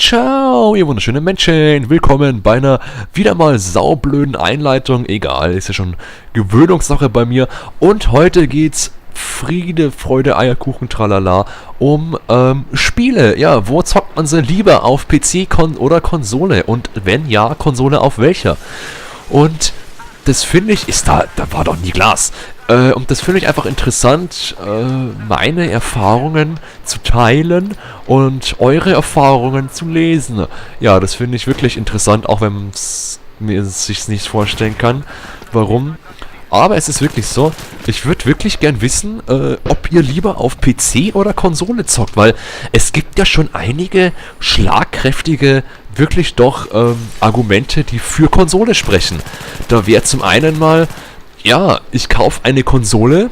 Ciao, ihr wunderschönen Menschen. Willkommen bei einer wieder mal saublöden Einleitung. Egal, ist ja schon Gewöhnungssache bei mir. Und heute geht's Friede, Freude, Eierkuchen, tralala, um Spiele. Ja, wo zockt man sie lieber? Auf PC oder Konsole? Und wenn ja, Konsole auf welcher? Und das finde ich, da war doch nie Glas. Und das finde ich einfach interessant, meine Erfahrungen zu teilen und eure Erfahrungen zu lesen. Ja, das finde ich wirklich interessant, auch wenn man mir sich nicht vorstellen kann, warum. Aber es ist wirklich so, ich würde wirklich gern wissen, ob ihr lieber auf PC oder Konsole zockt, weil es gibt ja schon einige schlagkräftige, wirklich doch Argumente, die für Konsole sprechen. Da wäre zum einen mal, ja, ich kaufe eine Konsole,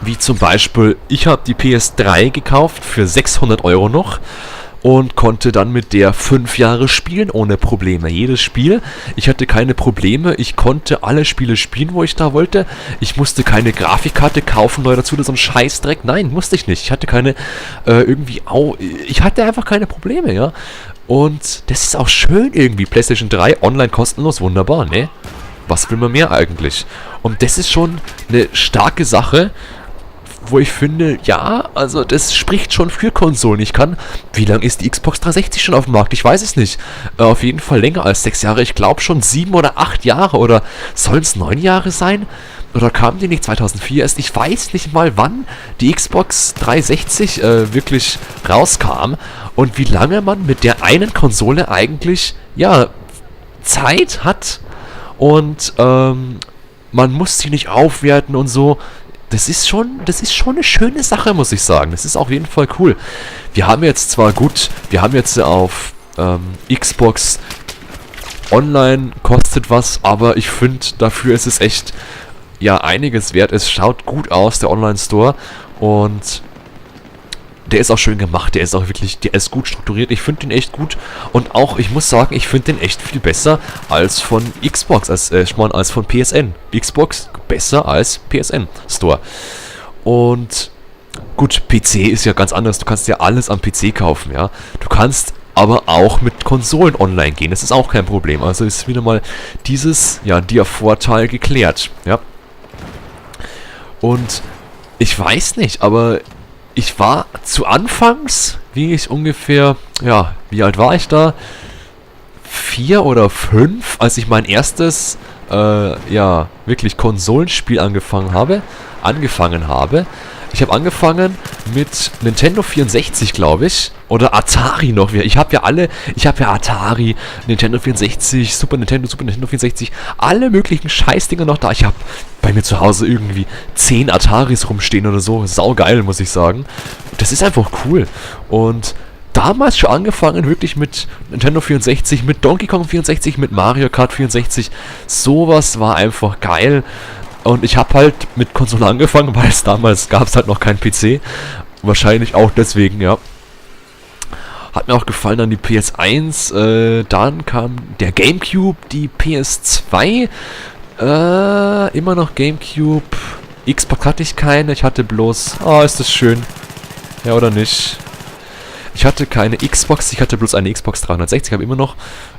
wie zum Beispiel, ich habe die PS3 gekauft für 600 Euro noch und konnte dann mit der 5 Jahre spielen ohne Probleme. Jedes Spiel, ich hatte keine Probleme, ich konnte alle Spiele spielen, wo ich da wollte. Ich musste keine Grafikkarte kaufen, neu dazu, das ist so ein Scheißdreck. Nein, musste ich nicht. Ich hatte keine, ich hatte einfach keine Probleme, ja. Und das ist auch schön irgendwie. PlayStation 3 online kostenlos, wunderbar, ne? Was will man mehr eigentlich? Und das ist schon eine starke Sache, wo ich finde, ja, also das spricht schon für Konsolen. Wie lange ist die Xbox 360 schon auf dem Markt? Ich weiß es nicht. Auf jeden Fall länger als 6 Jahre. Ich glaube schon 7 oder 8 Jahre. Oder sollen es 9 Jahre sein? Oder kam die nicht 2004 erst? Ich weiß nicht mal, wann die Xbox 360 wirklich rauskam. Und wie lange man mit der einen Konsole eigentlich, ja, Zeit hat. Und man muss sie nicht aufwerten und so. Das ist schon eine schöne Sache, muss ich sagen. Das ist auf jeden Fall cool. Wir haben jetzt auf Xbox Online kostet was, aber ich finde, dafür ist es echt, ja, einiges wert. Es schaut gut aus, der Online-Store. Und der ist auch schön gemacht, der ist gut strukturiert. Ich finde den echt gut. Und auch, ich muss sagen, ich finde den echt viel besser als von Xbox, als von PSN. Xbox besser als PSN Store. Und gut, PC ist ja ganz anders. Du kannst ja alles am PC kaufen, ja. Du kannst aber auch mit Konsolen online gehen. Das ist auch kein Problem. Also ist wieder mal der Vorteil geklärt, ja. Und ich weiß nicht, aber ich war zu Anfangs, wie alt war ich da? 4 oder 5, als ich mein erstes, wirklich Konsolenspiel angefangen habe. Ich habe angefangen mit Nintendo 64, glaube ich. Oder Atari noch. Ich habe ja Atari, Nintendo 64, Super Nintendo 64, alle möglichen Scheißdinger noch da. Ich habe bei mir zu Hause irgendwie 10 Ataris rumstehen oder so. Saugeil, muss ich sagen. Das ist einfach cool. Und damals schon angefangen, wirklich mit Nintendo 64, mit Donkey Kong 64, mit Mario Kart 64. Sowas war einfach geil. Und ich habe halt mit Konsole angefangen, weil damals gab es halt noch keinen PC. Wahrscheinlich auch deswegen, ja. Hat mir auch gefallen dann die PS1. Dann kam der Gamecube, die PS2. Immer noch Gamecube. Xbox hatte ich keine. Ich hatte bloß... Oh, ist das schön. Ja, oder nicht? Ich hatte keine Xbox, ich hatte bloß eine Xbox 360, habe immer noch.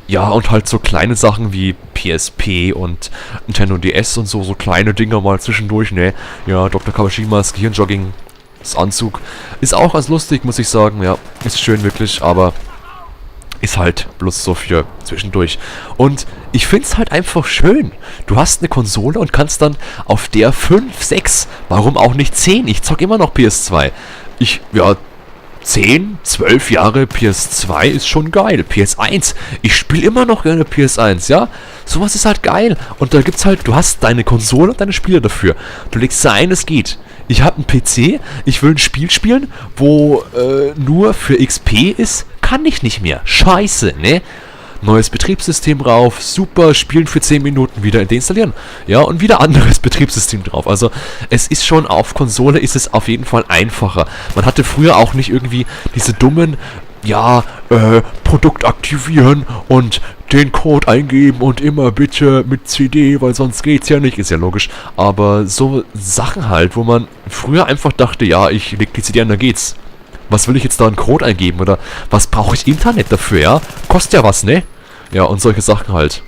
Ja, und halt so kleine Sachen wie PSP und Nintendo DS und so kleine Dinger mal zwischendurch, ne? Ja, Dr. Kawashimas Gehirnjogging, das Anzug. Ist auch ganz lustig, muss ich sagen, ja. Ist schön wirklich, aber ist halt bloß so für zwischendurch. Und ich find's halt einfach schön. Du hast eine Konsole und kannst dann auf der 5, 6, warum auch nicht 10? Ich zock immer noch PS2. 10, 12 Jahre PS2 ist schon geil. PS1, ich spiele immer noch gerne PS1, ja? Sowas ist halt geil. Und da gibt's halt, du hast deine Konsole und deine Spiele dafür. Du legst sie ein, es geht. Ich habe einen PC, ich will ein Spiel spielen, wo nur für XP ist, kann ich nicht mehr. Scheiße, ne? Neues Betriebssystem drauf, super, spielen für 10 Minuten, wieder deinstallieren. Ja, und wieder anderes Betriebssystem drauf. Also, es ist schon, auf Konsole ist es auf jeden Fall einfacher. Man hatte früher auch nicht irgendwie diese dummen, Produkt aktivieren und den Code eingeben und immer bitte mit CD, weil sonst geht's ja nicht, ist ja logisch. Aber so Sachen halt, wo man früher einfach dachte, ja, ich leg die CD an, da geht's. Was will ich jetzt da einen Code eingeben? Oder was brauche ich Internet dafür, ja? Kostet ja was, ne? Ja, und solche Sachen halt.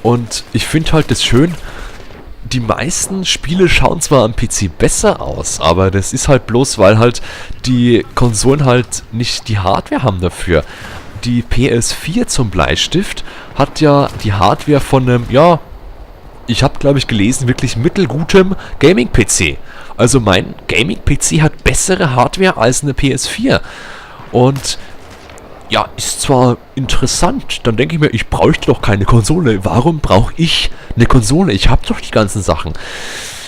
Und ich finde halt das schön, die meisten Spiele schauen zwar am PC besser aus, aber das ist halt bloß, weil halt die Konsolen halt nicht die Hardware haben dafür. Die PS4 zum Bleistift hat ja die Hardware von einem, ja, ich habe glaube ich gelesen, wirklich mittelgutem Gaming-PC. Also mein Gaming-PC hat bessere Hardware als eine PS4. Und ja, ist zwar interessant, dann denke ich mir, ich bräuchte doch keine Konsole. Warum brauche ich eine Konsole? Ich habe doch die ganzen Sachen.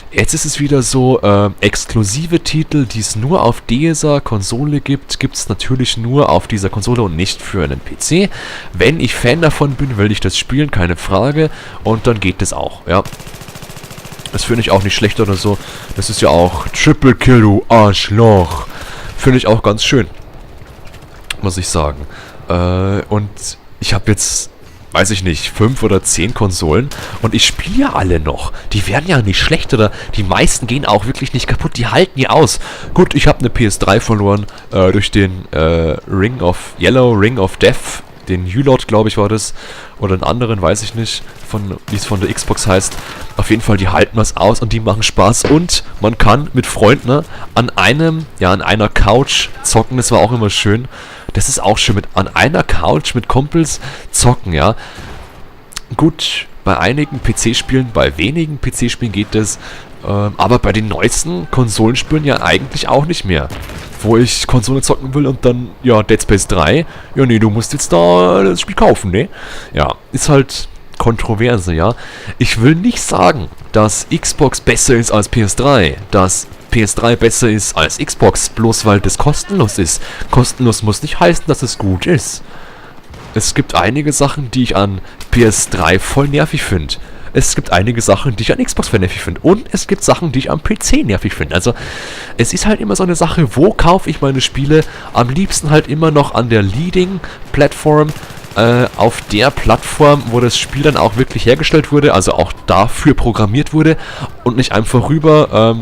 Jetzt ist es wieder so, exklusive Titel, die es nur auf dieser Konsole gibt, gibt es natürlich nur auf dieser Konsole und nicht für einen PC. Wenn ich Fan davon bin, will ich das spielen, keine Frage. Und dann geht das auch, ja. Das finde ich auch nicht schlecht oder so. Das ist ja auch Triple Kill, du Arschloch. Finde ich auch ganz schön, muss ich sagen. Und ich habe jetzt, weiß ich nicht, 5 oder 10 Konsolen und ich spiele ja alle noch. Die werden ja nicht schlecht oder die meisten gehen auch wirklich nicht kaputt, die halten ja aus. Gut, ich habe eine PS3 verloren durch den Ring of Death, den U-Lot, glaube ich, war das. Oder einen anderen, weiß ich nicht, wie es von der Xbox heißt. Auf jeden Fall, die halten was aus und die machen Spaß. Und man kann mit Freunden an einer Couch zocken, das war auch immer schön. Das ist auch schön, an einer Couch mit Kumpels zocken, ja. Gut, bei einigen PC-Spielen, bei wenigen PC-Spielen geht das. Aber bei den neuesten Konsolenspielen ja eigentlich auch nicht mehr. Wo ich Konsole zocken will und dann, ja, Dead Space 3. Ja, nee, du musst jetzt da das Spiel kaufen, ne? Ja, ist halt Kontroverse, ja. Ich will nicht sagen, dass Xbox besser ist als PS3, dass PS3 besser ist als Xbox, bloß weil das kostenlos ist. Kostenlos muss nicht heißen, dass es gut ist. Es gibt einige Sachen, die ich an PS3 voll nervig finde. Es gibt einige Sachen, die ich an Xbox voll nervig finde. Und es gibt Sachen, die ich am PC nervig finde. Also, es ist halt immer so eine Sache, wo kaufe ich meine Spiele? Am liebsten halt immer noch an der Leading-Plattform, auf der Plattform, wo das Spiel dann auch wirklich hergestellt wurde, also auch dafür programmiert wurde und nicht einfach rüber,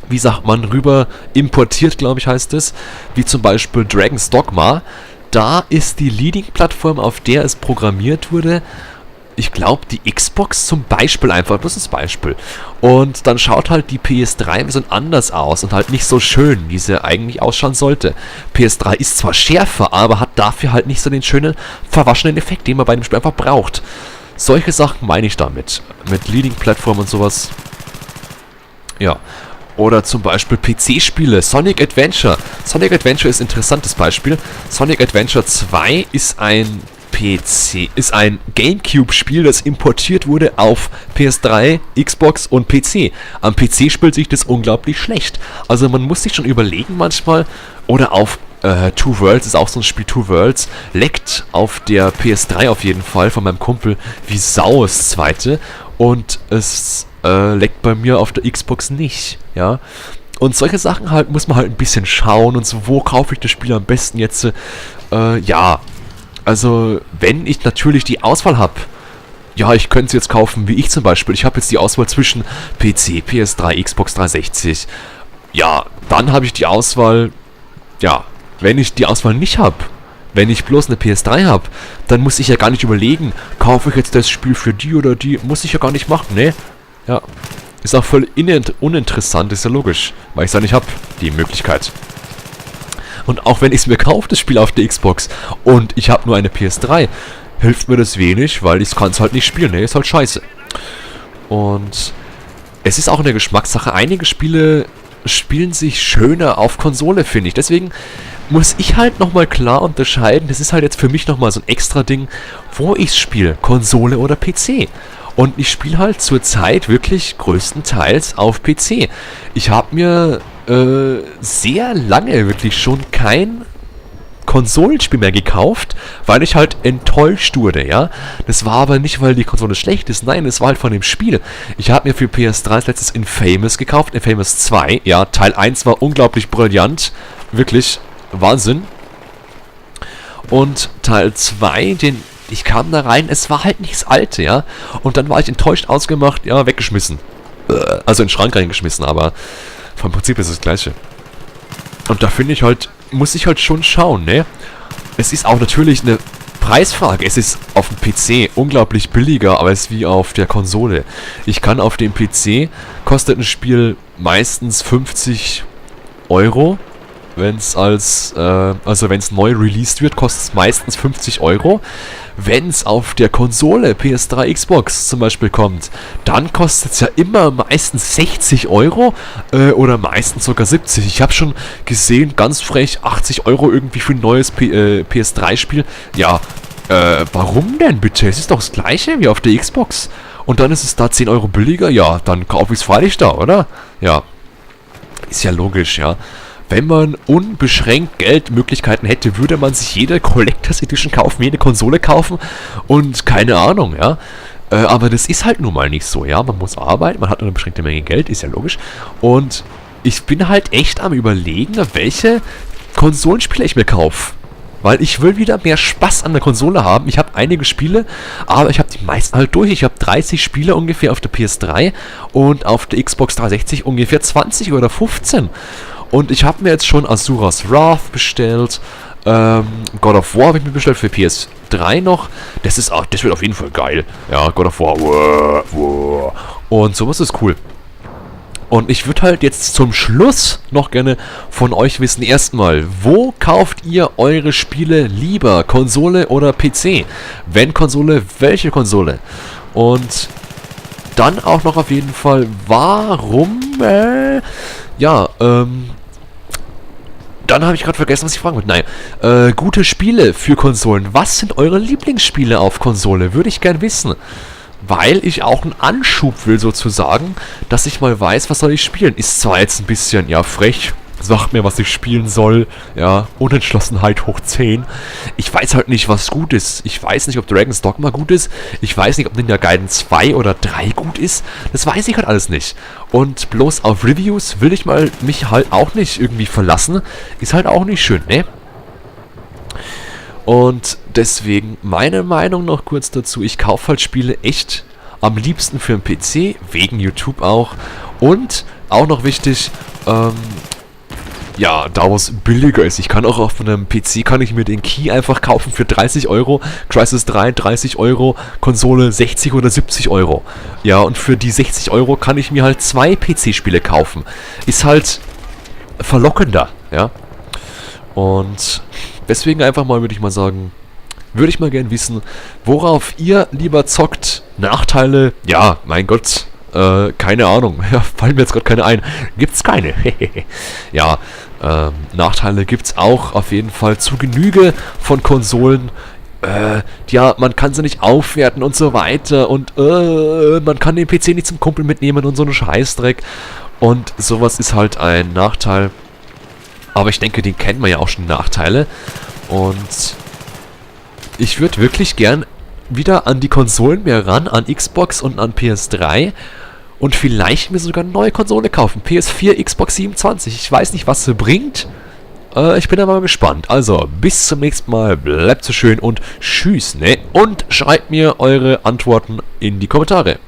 wie sagt man, rüber importiert, glaube ich, heißt es, wie zum Beispiel Dragon's Dogma. Da ist die Leading-Plattform, auf der es programmiert wurde, ich glaube, die Xbox zum Beispiel einfach, das ist das Beispiel. Und dann schaut halt die PS3 ein bisschen anders aus und halt nicht so schön, wie sie eigentlich ausschauen sollte. PS3 ist zwar schärfer, aber hat dafür halt nicht so den schönen, verwaschenen Effekt, den man bei dem Spiel einfach braucht. Solche Sachen meine ich damit. Mit Leading-Plattform und sowas. Ja. Oder zum Beispiel PC-Spiele, Sonic Adventure. Sonic Adventure ist ein interessantes Beispiel. Sonic Adventure 2 ist ein Gamecube-Spiel, das importiert wurde auf PS3, Xbox und PC. Am PC spielt sich das unglaublich schlecht. Also man muss sich schon überlegen manchmal, oder auf Two Worlds ist auch so ein Spiel, Two Worlds, leckt auf der PS3 auf jeden Fall von meinem Kumpel wie Sau das zweite und es leckt bei mir auf der Xbox nicht, ja. Und solche Sachen halt muss man halt ein bisschen schauen und so, wo kaufe ich das Spiel am besten jetzt, ja. Also, wenn ich natürlich die Auswahl habe, ja, ich könnte es jetzt kaufen, wie ich zum Beispiel. Ich habe jetzt die Auswahl zwischen PC, PS3, Xbox 360. Ja, dann habe ich die Auswahl, ja, wenn ich die Auswahl nicht habe, wenn ich bloß eine PS3 habe, dann muss ich ja gar nicht überlegen, kaufe ich jetzt das Spiel für die oder die, muss ich ja gar nicht machen, ne? Ja, ist auch voll uninteressant, ist ja logisch, weil ich es ja nicht habe, die Möglichkeit. Und auch wenn ich es mir kaufe, das Spiel auf der Xbox, und ich habe nur eine PS3, hilft mir das wenig, weil ich kann es halt nicht spielen, ne? Ist halt scheiße. Und es ist auch eine Geschmackssache. Einige Spiele spielen sich schöner auf Konsole, finde ich. Deswegen muss ich halt nochmal klar unterscheiden, das ist halt jetzt für mich nochmal so ein extra Ding, wo ich spiele, Konsole oder PC. Und ich spiele halt zurzeit wirklich größtenteils auf PC. Ich habe mir sehr lange wirklich schon kein Konsolenspiel mehr gekauft, weil ich halt enttäuscht wurde, ja. Das war aber nicht, weil die Konsole schlecht ist, nein, es war halt von dem Spiel. Ich habe mir für PS3 als letztes Infamous gekauft, Infamous 2, ja, Teil 1 war unglaublich brillant, wirklich Wahnsinn. Und Teil 2, ich kam da rein, es war halt nicht das alte, ja. Und dann war ich enttäuscht, ausgemacht, ja, weggeschmissen. Also in den Schrank reingeschmissen, aber vom Prinzip ist es das gleiche. Und da finde ich halt, muss ich halt schon schauen, ne? Es ist auch natürlich eine Preisfrage. Es ist auf dem PC unglaublich billiger, aber es ist wie auf der Konsole. Ich kann auf dem PC, kostet ein Spiel meistens 50 Euro. Wenn es also wenn es neu released wird, kostet es meistens 50 Euro. Wenn es auf der Konsole PS3, Xbox zum Beispiel kommt, dann kostet es ja immer meistens 60 Euro oder meistens sogar 70. Ich habe schon gesehen, ganz frech, 80 Euro irgendwie für ein neues PS3-Spiel. Ja, warum denn bitte? Es ist doch das gleiche wie auf der Xbox. Und dann ist es da 10 Euro billiger. Ja, dann kaufe ich es freilich da, oder? Ja, ist ja logisch, ja. Wenn man unbeschränkt Geldmöglichkeiten hätte, würde man sich jede Collectors Edition kaufen, jede Konsole kaufen und keine Ahnung, ja. Aber das ist halt nun mal nicht so, ja. Man muss arbeiten, man hat eine beschränkte Menge Geld, ist ja logisch. Und ich bin halt echt am Überlegen, welche Konsolenspiele ich mir kaufe. Weil ich will wieder mehr Spaß an der Konsole haben. Ich habe einige Spiele, aber ich habe die meisten halt durch. Ich habe 30 Spiele ungefähr auf der PS3 und auf der Xbox 360 ungefähr 20 oder 15. Und ich habe mir jetzt schon Asura's Wrath bestellt. God of War habe ich mir bestellt für PS3 noch. Das wird auf jeden Fall geil. Ja, God of War. Wow. Und sowas ist cool. Und ich würde halt jetzt zum Schluss noch gerne von euch wissen, erstmal, wo kauft ihr eure Spiele lieber? Konsole oder PC? Wenn Konsole, welche Konsole? Und dann auch noch auf jeden Fall, warum, dann habe ich gerade vergessen, was ich fragen wollte. Nein, gute Spiele für Konsolen. Was sind eure Lieblingsspiele auf Konsole? Würde ich gern wissen. Weil ich auch einen Anschub will, sozusagen, dass ich mal weiß, was soll ich spielen. Ist zwar jetzt ein bisschen, ja, frech. Sagt mir, was ich spielen soll. Ja, Unentschlossenheit hoch 10. Ich weiß halt nicht, was gut ist. Ich weiß nicht, ob Dragon's Dogma gut ist. Ich weiß nicht, ob Ninja Gaiden 2 oder 3 gut ist. Das weiß ich halt alles nicht. Und bloß auf Reviews will ich mich halt auch nicht irgendwie verlassen. Ist halt auch nicht schön, ne? Und deswegen meine Meinung noch kurz dazu. Ich kaufe halt Spiele echt am liebsten für den PC, wegen YouTube auch. Und auch noch wichtig, ja, da wo es billiger ist. Ich kann auch auf einem PC, kann ich mir den Key einfach kaufen für 30 Euro. Crysis 3, 30 Euro. Konsole 60 oder 70 Euro. Ja, und für die 60 Euro kann ich mir halt 2 PC-Spiele kaufen. Ist halt verlockender, ja. Und deswegen einfach mal, würde ich mal sagen, würde ich mal gern wissen, worauf ihr lieber zockt. Nachteile, ja, mein Gott, keine Ahnung. Ja, fallen mir jetzt gerade keine ein. Gibt's keine. Ja, Nachteile gibt's auch auf jeden Fall zu Genüge von Konsolen. Ja, man kann sie nicht aufwerten und so weiter. Und man kann den PC nicht zum Kumpel mitnehmen und so einen Scheißdreck. Und sowas ist halt ein Nachteil. Aber ich denke, den kennt man ja auch schon, Nachteile. Und ich würde wirklich gern wieder an die Konsolen mehr ran, an Xbox und an PS3. Und vielleicht mir sogar eine neue Konsole kaufen. PS4, Xbox 27. Ich weiß nicht, was sie bringt. Ich bin aber mal gespannt. Also, bis zum nächsten Mal. Bleibt so schön und tschüss, ne? Und schreibt mir eure Antworten in die Kommentare.